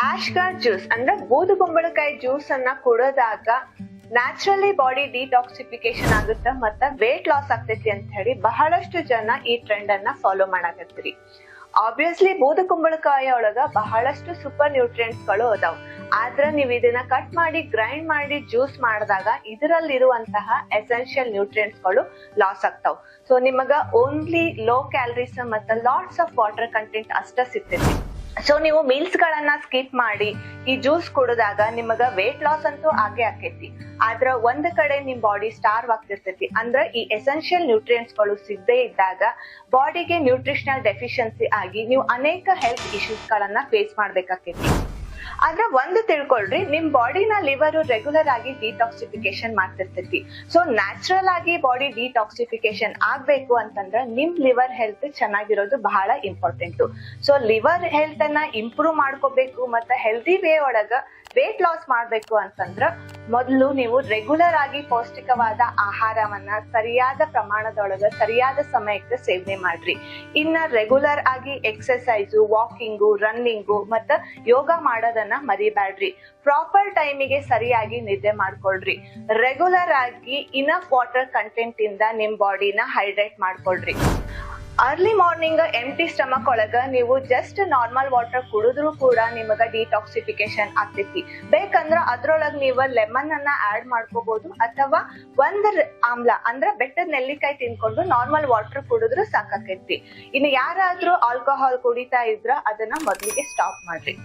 ಆಶ್ guard juice ಅಂದ್ರೆ ಬೂದುಗುಂಬಳಕಾಯಿ juice ಅನ್ನ ಕುಡಿದಾಗ naturally body detoxification ಆಗುತ್ತೆ ಮತ್ತೆ ವೇಟ್ ಲಾಸ್ ಆಗ್ತೈತಿ ಅಂತ ಹೇಳಿ ಬಹಳಷ್ಟು ಜನ ಈ ಟ್ರೆಂಡ್ ಅನ್ನ ಫಾಲೋ ಮಾಡಕತ್ತೀರಿ. ಆಬ್ವಿಯಸ್ಲಿ ಬೂದುಗುಂಬಳಕಾಯಿ ಒಳಗ ಬಹಳಷ್ಟು ಸೂಪರ್ ನ್ಯೂಟ್ರಿಯೆಂಟ್ಸ್ ಗಳು ಅದಾವ್. ಆದ್ರ ನೀವ್ ಇದನ್ನ ಕಟ್ ಮಾಡಿ ಗ್ರೈಂಡ್ ಮಾಡಿ ಜ್ಯೂಸ್ ಮಾಡಿದಾಗ ಇದರಲ್ಲಿರುವಂತಹ ಎಸೆನ್ಷಿಯಲ್ ನ್ಯೂಟ್ರಿಯೆಂಟ್ಸ್ ಗಳು ಲಾಸ್ ಆಗ್ತಾವ್. ಸೊ ನಿಮಗ ಓನ್ಲಿ ಲೋ ಕ್ಯಾಲರೀಸ್ ಮತ್ತೆ ಲಾಟ್ಸ್ ಆಫ್ ವಾಟರ್ ಕಂಟೆಂಟ್ ಅಷ್ಟ ಸಿಗ್ತೈತಿ. ಸೊ ನೀವು ಮೀಲ್ಸ್ ಗಳನ್ನ ಸ್ಕಿಪ್ ಮಾಡಿ ಈ ಜ್ಯೂಸ್ ಕುಡಿದಾಗ ನಿಮಗ ವೇಟ್ ಲಾಸ್ ಅಂತೂ ಆಗೇ ಆಕೈತಿ. ಆದ್ರ ಒಂದ್ ಕಡೆ ನಿಮ್ ಬಾಡಿ ಸ್ಟಾರ್ವ್ ಆಗ್ತಿರ್ತೈತಿ. ಅಂದ್ರ ಈ ಎಸೆನ್ಷಿಯಲ್ ನ್ಯೂಟ್ರಿಯೆಂಟ್ಸ್ ಗಳು ಸಿಗದೆ ಇದ್ದಾಗ ಬಾಡಿಗೆ ನ್ಯೂಟ್ರಿಷನಲ್ ಡೆಫಿಷಿಯನ್ಸಿ ಆಗಿ ನೀವು ಅನೇಕ ಹೆಲ್ತ್ ಇಶ್ಯೂಸ್ ಗಳನ್ನ ಫೇಸ್ ಮಾಡ್ಬೇಕಾಕೈತಿ. ಆದ್ರೆ ಒಂದು ತಿಳ್ಕೊಳ್ರಿ, ನಿಮ್ ಬಾಡಿನ ಲಿವರ್ ರೆಗ್ಯುಲರ್ ಆಗಿ ಡಿಟಾಕ್ಸಿಫಿಕೇಶನ್ ಮಾಡ್ತಿರ್ತೈತಿ. ಸೊ ನ್ಯಾಚುರಲ್ ಆಗಿ ಬಾಡಿ ಡಿಟಾಕ್ಸಿಫಿಕೇಶನ್ ಆಗ್ಬೇಕು ಅಂತಂದ್ರ ನಿಮ್ ಲಿವರ್ ಹೆಲ್ತ್ ಚೆನ್ನಾಗಿರೋದು ಬಹಳ ಇಂಪಾರ್ಟೆಂಟ್. ಸೊ ಲಿವರ್ ಹೆಲ್ತ್ ಅನ್ನ ಇಂಪ್ರೂವ್ ಮಾಡ್ಕೋಬೇಕು ಮತ್ತೆ ಹೆಲ್ದಿ ವೇ ಒಳಗ ವೇಟ್ ಲಾಸ್ ಮಾಡ್ಬೇಕು ಅಂತಂದ್ರ ಮೊದಲು ನೀವು ರೆಗ್ಯುಲರ್ ಆಗಿ ಪೌಷ್ಟಿಕವಾದ ಆಹಾರವನ್ನ ಸರಿಯಾದ ಪ್ರಮಾಣದೊಳಗ ಸರಿಯಾದ ಸಮಯಕ್ಕೆ ಸೇವನೆ ಮಾಡ್ರಿ. ಇನ್ನ ರೆಗ್ಯುಲರ್ ಆಗಿ ಎಕ್ಸರ್ಸೈಸು, ವಾಕಿಂಗು, ರನ್ನಿಂಗು ಮತ್ತ ಯೋಗ ಮಾಡೋದನ್ನ ಮರಿಬ್ಯಾಡ್ರಿ. ಪ್ರಾಪರ್ ಟೈಮಿಗೆ ಸರಿಯಾಗಿ ನಿದ್ದೆ ಮಾಡ್ಕೊಳ್ರಿ. ರೆಗ್ಯುಲರ್ ಆಗಿ ಇನಫ್ ವಾಟರ್ ಕಂಟೆಂಟ್ ಇಂದ ನಿಮ್ ಬಾಡಿನ ಹೈಡ್ರೇಟ್ ಮಾಡ್ಕೊಳ್ರಿ. ಅರ್ಲಿ ಮಾರ್ನಿಂಗ್ ಎಂಟಿ ಸ್ಟಮಕ್ ಒಳಗ ನೀವು ಜಸ್ಟ್ ನಾರ್ಮಲ್ ವಾಟರ್ ಕುಡಿದ್ರು ಕೂಡ ನಿಮಗ ಡಿಟಾಕ್ಸಿಫಿಕೇಶನ್ ಆಗ್ತೈತಿ. ಬೇಕಂದ್ರ ಅದ್ರೊಳಗ ನೀವು ಲೆಮನ್ ಅನ್ನ ಆಡ್ ಮಾಡ್ಕೋಬಹುದು ಅಥವಾ ಒಂದ್ ಆಮ್ಲ ಅಂದ್ರ ಬೆಟ್ಟದ ನೆಲ್ಲಿಕಾಯಿ ತಿನ್ಕೊಂಡು ನಾರ್ಮಲ್ ವಾಟರ್ ಕುಡಿದ್ರು ಸಾಕಾಕೈತಿ. ಇನ್ನು ಯಾರಾದ್ರೂ ಆಲ್ಕೋಹಾಲ್ ಕುಡಿತಾ ಇದ್ರ ಅದನ್ನ ಮೊದಲಿಗೆ ಸ್ಟಾಪ್ ಮಾಡ್ರಿ.